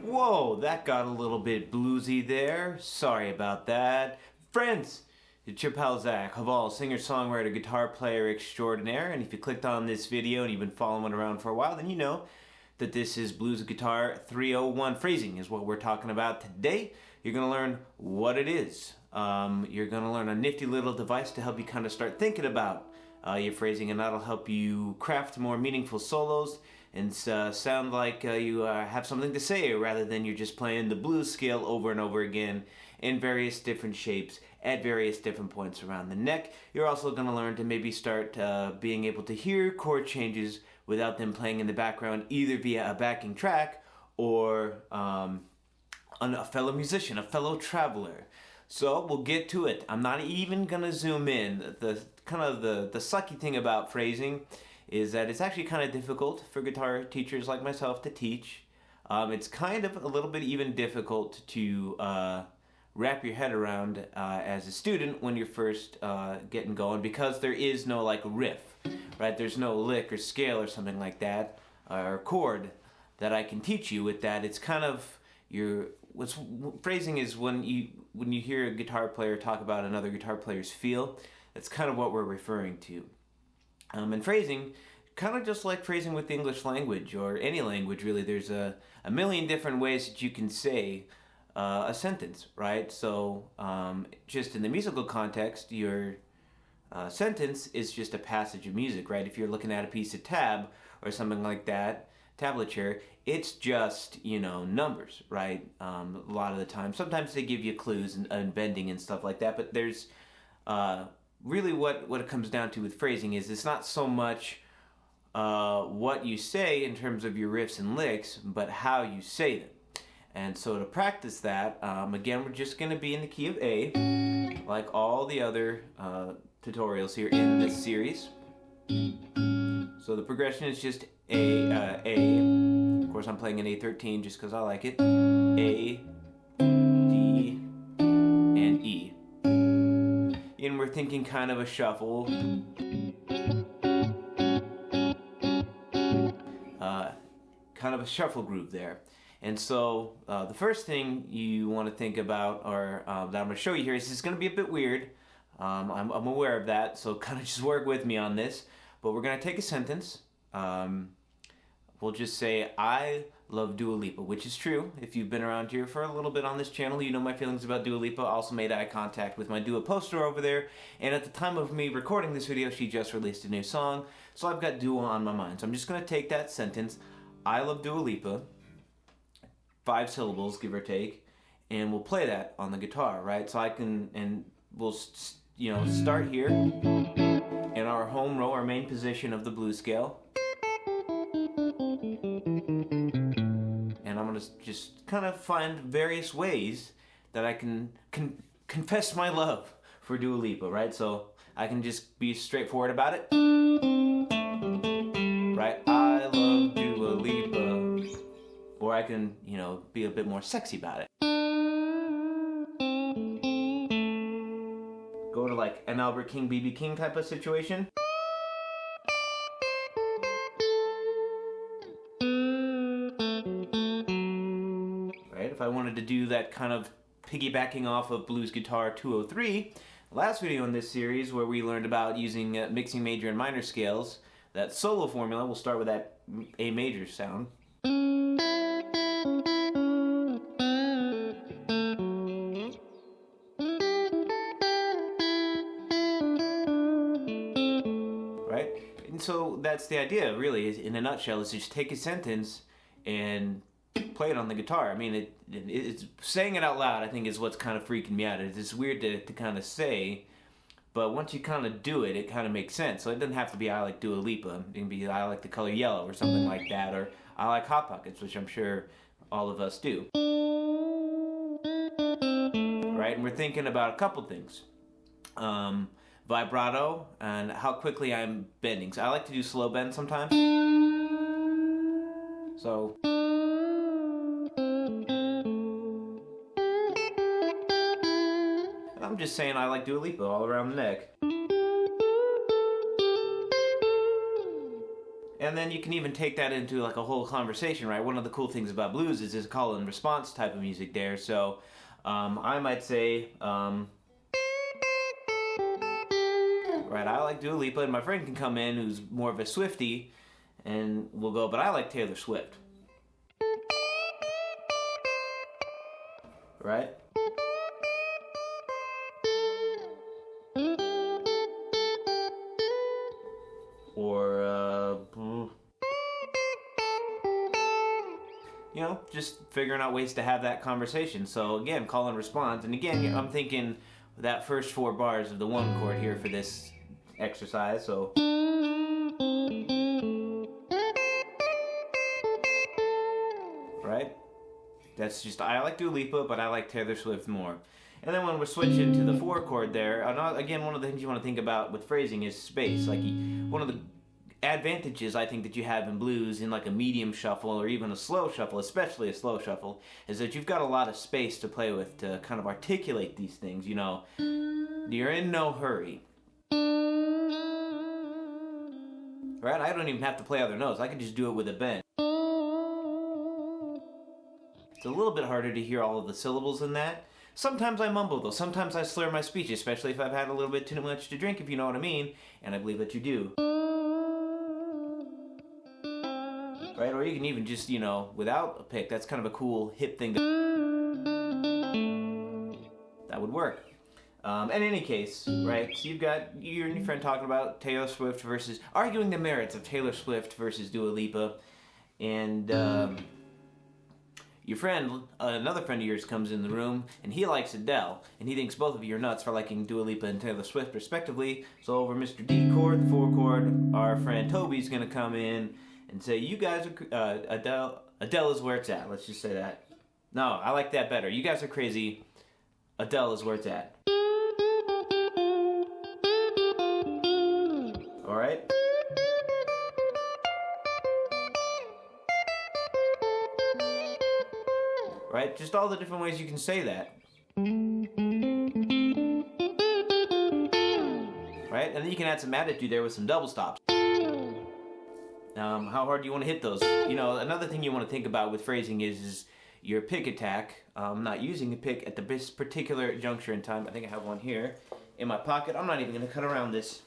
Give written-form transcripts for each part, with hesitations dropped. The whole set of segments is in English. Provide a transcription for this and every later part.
Whoa, that got a little bit bluesy there. Sorry about that. Friends, it's your pal Zach Hval, singer-songwriter, guitar player extraordinaire, and if you clicked on this video and you've been following around for a while, then you know that this is Blues Guitar 301. Phrasing is what we're talking about today. You're going to learn what it is. You're going to learn a nifty little device to help you kind of start thinking about your phrasing, and that'll help you craft more meaningful solos and sound like you have something to say rather than you're just playing the blues scale over and over again in various different shapes at various different points around the neck. You're also going to learn to maybe start being able to hear chord changes without them playing in the background, either via a backing track or a fellow musician, a fellow traveler. So we'll get to it. I'm not even going to zoom in. The sucky thing about phrasing is that it's actually kind of difficult for guitar teachers like myself to teach. It's kind of a little bit even difficult to wrap your head around as a student when you're first getting going, because there is no like riff, right? There's no lick or scale or something like that, or chord that I can teach you with that. It's kind of phrasing is when you hear a guitar player talk about another guitar player's feel. That's kind of what we're referring to. And phrasing, kind of just like phrasing with the English language or any language really, there's a million different ways that you can say a sentence, right? So just in the musical context, your sentence is just a passage of music, right? If you're looking at a piece of tab or something like that, tablature, it's just, numbers, right? A lot of the time. Sometimes they give you clues and bending and stuff like that, but there's really what it comes down to with phrasing is it's not so much what you say in terms of your riffs and licks, but how you say them. And so to practice that, again, we're just going to be in the key of A, like all the other tutorials here in this series. So the progression is just A. Of course, I'm playing an A13 just because I like it. A, D, and E. And we're thinking kind of a shuffle. Kind of a shuffle groove there. And so the first thing you want to think about, or that I'm going to show you here, is it's going to be a bit weird. I'm aware of that, so kind of just work with me on this. But we're going to take a sentence. We'll just say, I love Dua Lipa, which is true. If you've been around here for a little bit on this channel, you know my feelings about Dua Lipa. I also made eye contact with my Dua poster over there. And at the time of me recording this video, she just released a new song. So I've got Dua on my mind. So I'm just going to take that sentence, I love Dua Lipa, 5 syllables, give or take, and we'll play that on the guitar, right? So I can, and we'll, start here in our home row, our main position of the blues scale. And I'm going to just kind of find various ways that I can confess my love for Dua Lipa, right? So I can just be straightforward about it. Right? I love Dua Lipa. Or I can, be a bit more sexy about it. Go to like an Albert King, B.B. King type of situation. Right? If I wanted to do that kind of piggybacking off of Blues Guitar 203, last video in this series where we learned about using mixing major and minor scales, that solo formula, we'll start with that A major sound. Right? And so that's the idea, really, in a nutshell, is just take a sentence and play it on the guitar. I mean, it's saying it out loud, I think, is what's kind of freaking me out. It's weird to kind of say, but once you kind of do it, it kind of makes sense. So it doesn't have to be I like Dua Lipa. It can be I like the color yellow or something like that, or I like Hot Pockets, which I'm sure all of us do. Right? And we're thinking about a couple things. Vibrato and how quickly I'm bending. So I like to do slow bend sometimes. So I'm just saying I like Dua Lipa all around the neck. And then you can even take that into like a whole conversation, right? One of the cool things about blues is this call and response type of music there. So I might say, right, I like Dua Lipa, and my friend can come in who's more of a Swiftie, and we'll go, but I like Taylor Swift. Right? Or, you know, just figuring out ways to have that conversation. So again, call and response. And again, I'm thinking that first 4 bars of the 1 chord here for this exercise. So, right? That's just, I like Dua Lipa, but I like Taylor Swift more. And then when we're switching to the 4 chord there, again, one of the things you want to think about with phrasing is space. Like, one of the advantages I think that you have in blues in like a medium shuffle or even a slow shuffle, especially a slow shuffle, is that you've got a lot of space to play with to kind of articulate these things, you know. You're in no hurry. Right? I don't even have to play other notes. I can just do it with a bend. It's a little bit harder to hear all of the syllables in that. Sometimes I mumble though. Sometimes I slur my speech, especially if I've had a little bit too much to drink, if you know what I mean. And I believe that you do. Right? Or you can even just, you know, without a pick. That's kind of a cool hip thing. That would work. In any case, right, so you've got you and your friend talking about Taylor Swift versus, arguing the merits of Taylor Swift versus Dua Lipa. And your friend, another friend of yours comes in the room, and he likes Adele. And he thinks both of you are nuts for liking Dua Lipa and Taylor Swift respectively. So over Mr. D chord, the 4 chord, our friend Toby's going to come in and say, you guys are, Adele is where it's at. Let's just say that. No, I like that better. You guys are crazy. Adele is where it's at. Alright? Right? Just all the different ways you can say that. Right? And then you can add some attitude there with some double stops. How hard do you want to hit those? You know, another thing you want to think about with phrasing is your pick attack. I'm not using a pick at this particular juncture in time. I think I have one here in my pocket. I'm not even going to cut around this.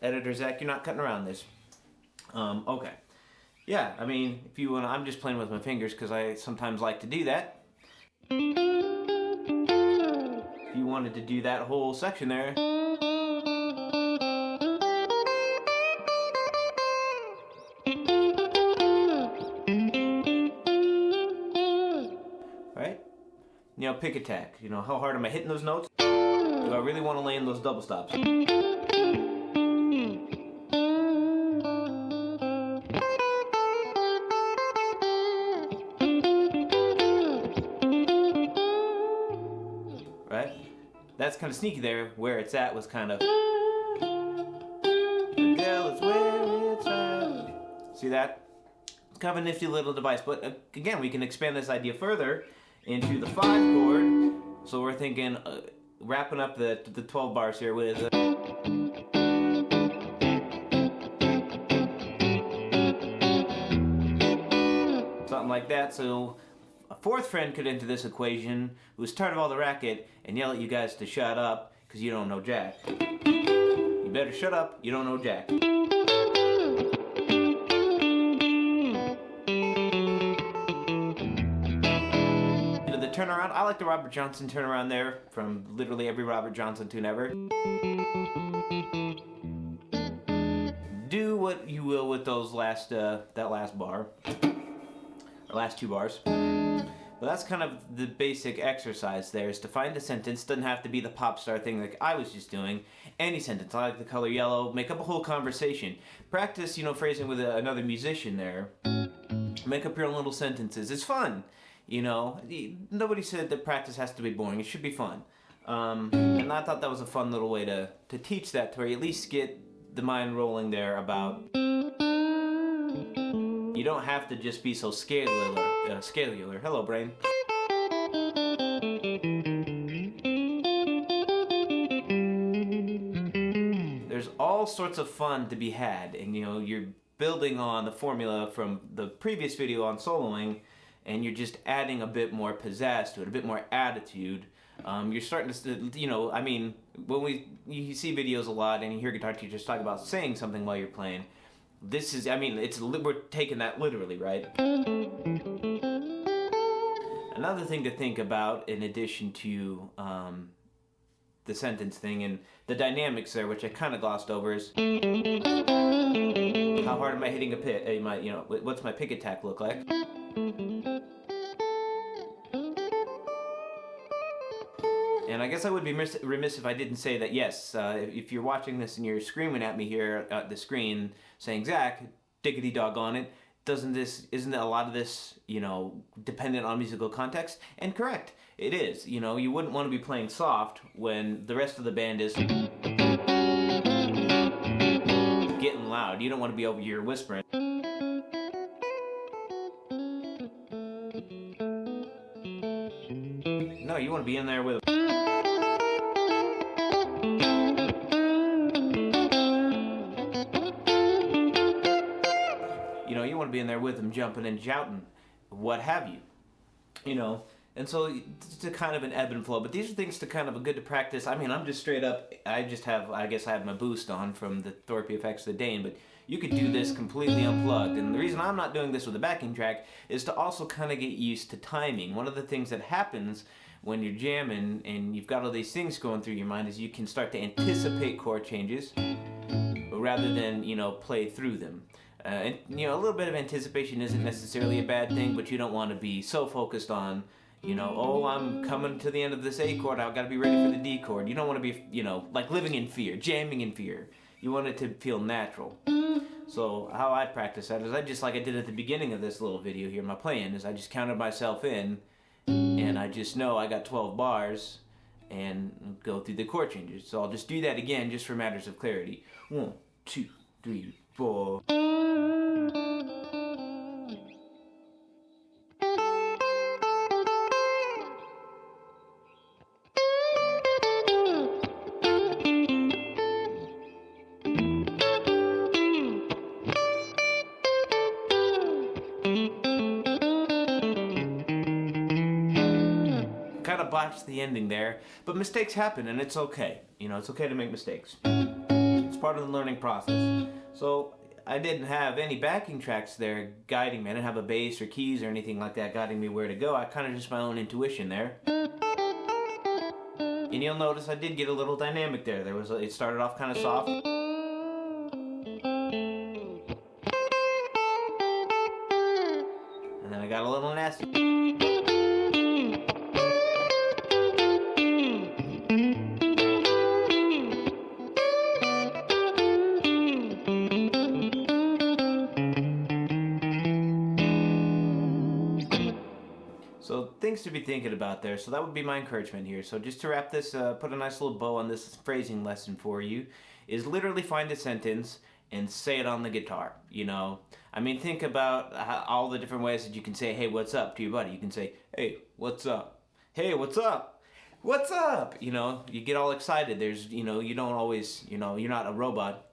Editor Zach, you're not cutting around this. Okay. Yeah, I mean, if you want to, I'm just playing with my fingers because I sometimes like to do that. If you wanted to do that whole section there. Right? You know, pick attack. You know, how hard am I hitting those notes? Do I really want to land those double stops? Right? That's kind of sneaky there. Where it's at was kind of. Adele is where it's at. See that? It's kind of a nifty little device. But again, we can expand this idea further into the 5 chord. So we're thinking, wrapping up the 12 bars here with. Something like that. So a 4th friend could enter this equation who's tired of all the racket and yell at you guys to shut up because you don't know jack. You better shut up, you don't know jack. The turnaround, I like the Robert Johnson turnaround there from literally every Robert Johnson tune ever. Do what you will with those that last bar. Last 2 bars. But that's kind of the basic exercise there, is to find a sentence. Doesn't have to be the pop star thing like I was just doing. Any sentence. I like the color yellow. Make up a whole conversation. Practice, you know, phrasing with another musician there. Make up your own little sentences. It's fun. You know, nobody said that practice has to be boring. It should be fun. And I thought that was a fun little way to teach that, to where you at least get the mind rolling there about. You don't have to just be so scalular. Hello, brain. There's all sorts of fun to be had, and you know, you're building on the formula from the previous video on soloing, and you're just adding a bit more pizzazz to it, a bit more attitude. You're starting to, you know, I mean, when you see videos a lot and you hear guitar teachers talk about saying something while you're playing, this is, I mean, we're taking that literally, right? Another thing to think about, in addition to the sentence thing and the dynamics there, which I kind of glossed over, is how hard am I hitting a pick? You know, what's my pick attack look like? And I guess I would be remiss if I didn't say that, yes, if you're watching this and you're screaming at me here at the screen saying, Zach, diggity doggone it, isn't a lot of this, you know, dependent on musical context? And correct, it is. You know, you wouldn't want to be playing soft when the rest of the band is getting loud. You don't want to be over here whispering. No, you want to be in there with be in there with them, jumping and shouting, what have you, you know. And so it's a kind of an ebb and flow, but these are things to kind of good to practice. I mean, I'm just straight up, I guess I have my boost on from the Thorpe Effects of the Dane, but you could do this completely unplugged. And the reason I'm not doing this with a backing track is to also kind of get used to timing. One of the things that happens when you're jamming and you've got all these things going through your mind is you can start to anticipate chord changes rather than, you know, play through them. And, you know, a little bit of anticipation isn't necessarily a bad thing, but you don't want to be so focused on, you know, oh, I'm coming to the end of this A chord, I've got to be ready for the D chord. You don't want to be, you know, like living in fear, jamming in fear. You want it to feel natural. So how I practice that is I just, like I did at the beginning of this little video here, my playing, is I just counted myself in, and I just know I got 12 bars, and go through the chord changes. So I'll just do that again just for matters of clarity. 1, 2, 3, 4. Kind of botched the ending there, but mistakes happen and it's okay. You know, it's okay to make mistakes. It's part of the learning process. So I didn't have any backing tracks there guiding me. I didn't have a bass or keys or anything like that guiding me where to go. I kind of just my own intuition there. And you'll notice I did get a little dynamic there. It started off kind of soft. And then I got a little nasty. So things to be thinking about there. So that would be my encouragement here. So just to wrap this, put a nice little bow on this phrasing lesson for you, is literally find a sentence and say it on the guitar. You know, I mean, think about all the different ways that you can say, hey, what's up to your buddy. You can say, hey, what's up? Hey, what's up? What's up? You know, you get all excited. There's, you know, you don't always, you know, you're not a robot.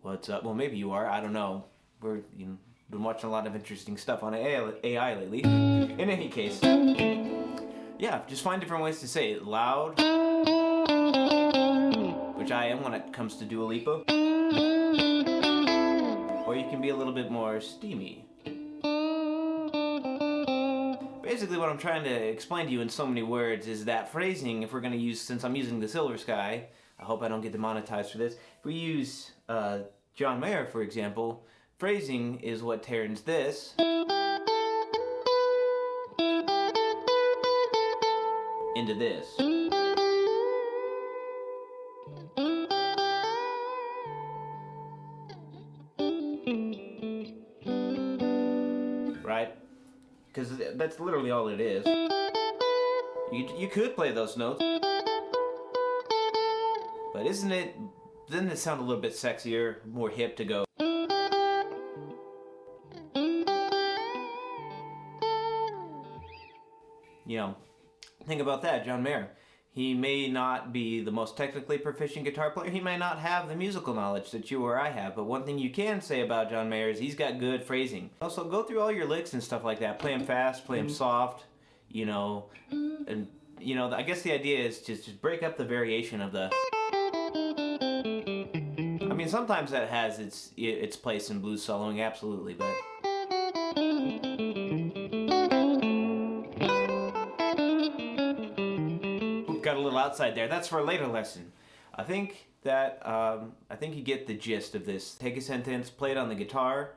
What's up? Well, maybe you are. I don't know. We're, you know, been watching a lot of interesting stuff on AI lately. In any case, yeah, just find different ways to say it. Loud, which I am when it comes to Dua Lipa. Or you can be a little bit more steamy. Basically what I'm trying to explain to you in so many words is that phrasing, if we're going to use, since I'm using the Silver Sky, I hope I don't get demonetized for this, if we use John Mayer, for example, phrasing is what turns this into this. Right? Because that's literally all it is. You could play those notes, but doesn't it sound a little bit sexier, more hip to go? You know, think about that, John Mayer. He may not be the most technically proficient guitar player. He may not have the musical knowledge that you or I have. But one thing you can say about John Mayer is he's got good phrasing. Also, go through all your licks and stuff like that. Play them fast, play them soft, and I guess the idea is just break up the variation of the. I mean, sometimes that has its place in blues soloing, absolutely, but. Got a little outside there. That's for a later lesson. I think you get the gist of this. Take a sentence, play it on the guitar,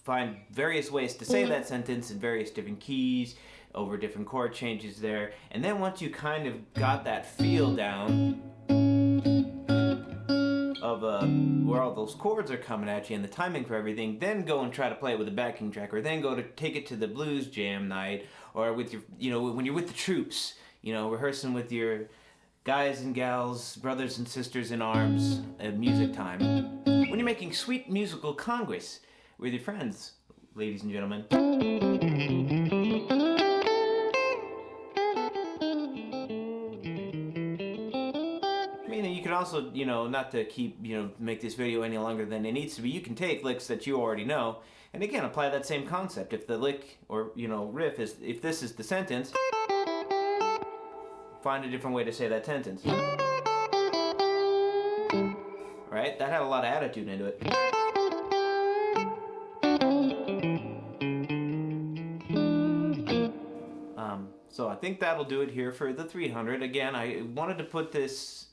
find various ways to say that sentence in various different keys, over different chord changes there, and then once you kind of got that feel down of where all those chords are coming at you and the timing for everything, then go and try to play it with a backing track, or then go to take it to the blues jam night, or with your, when you're with the troops, rehearsing with your guys and gals, brothers and sisters in arms at music time. When you're making sweet musical congress with your friends, ladies and gentlemen. I mean, you can also, not to keep, make this video any longer than it needs to be, you can take licks that you already know, and again, apply that same concept. If the lick or, riff is, if this is the sentence, find a different way to say that sentence. Right? That had a lot of attitude into it. So I think that'll do it here for the 300. Again, I wanted to put this.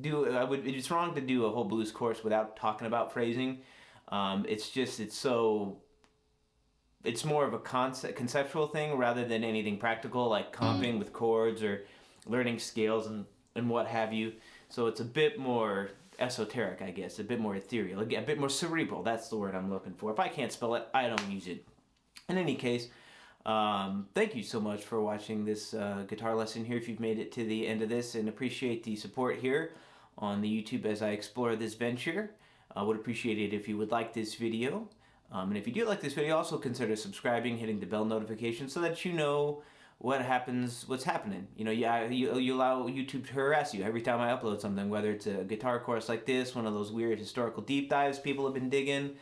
It's wrong to do a whole blues course without talking about phrasing. It's more of a conceptual thing rather than anything practical like comping with chords or learning scales and what have you. So it's a bit more esoteric, I guess, a bit more ethereal, a bit more cerebral. That's the word I'm looking for. If I can't spell it, I don't use it. In any case, thank you so much for watching this guitar lesson here if you've made it to the end of this, and appreciate the support here on the YouTube as I explore this venture. I would appreciate it if you would like this video. And if you do like this video, also consider subscribing, hitting the bell notification so that you know what's happening. You allow YouTube to harass you every time I upload something, whether it's a guitar course like this, one of those weird historical deep dives people have been digging,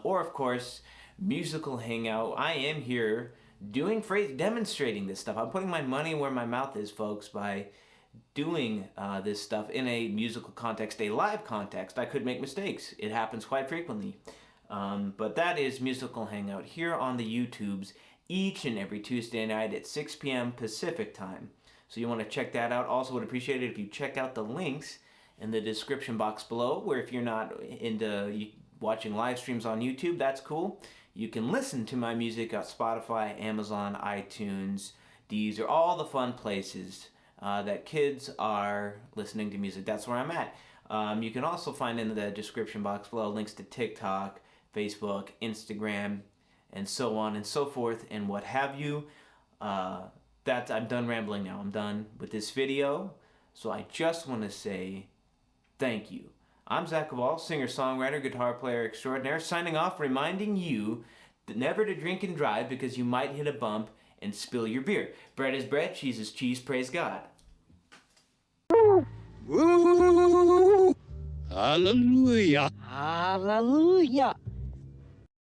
or of course, musical hangout. I am here demonstrating this stuff. I'm putting my money where my mouth is, folks, by doing this stuff in a musical context, a live context. I could make mistakes. It happens quite frequently. But that is Musical Hangout here on the YouTubes each and every Tuesday night at 6 p.m. Pacific time. So you want to check that out. Also would appreciate it if you check out the links in the description box below, where if you're not into watching live streams on YouTube, that's cool. You can listen to my music on Spotify, Amazon, iTunes, Deezer, all the fun places that kids are listening to music. That's where I'm at. You can also find in the description box below links to TikTok, Facebook, Instagram, and so on and so forth, and what have you. I'm done rambling now. I'm done with this video. So I just want to say thank you. I'm Zach Hval, singer-songwriter, guitar player extraordinaire, signing off, reminding you that never to drink and drive because you might hit a bump and spill your beer. Bread is bread, cheese is cheese, praise God. Hallelujah. Hallelujah.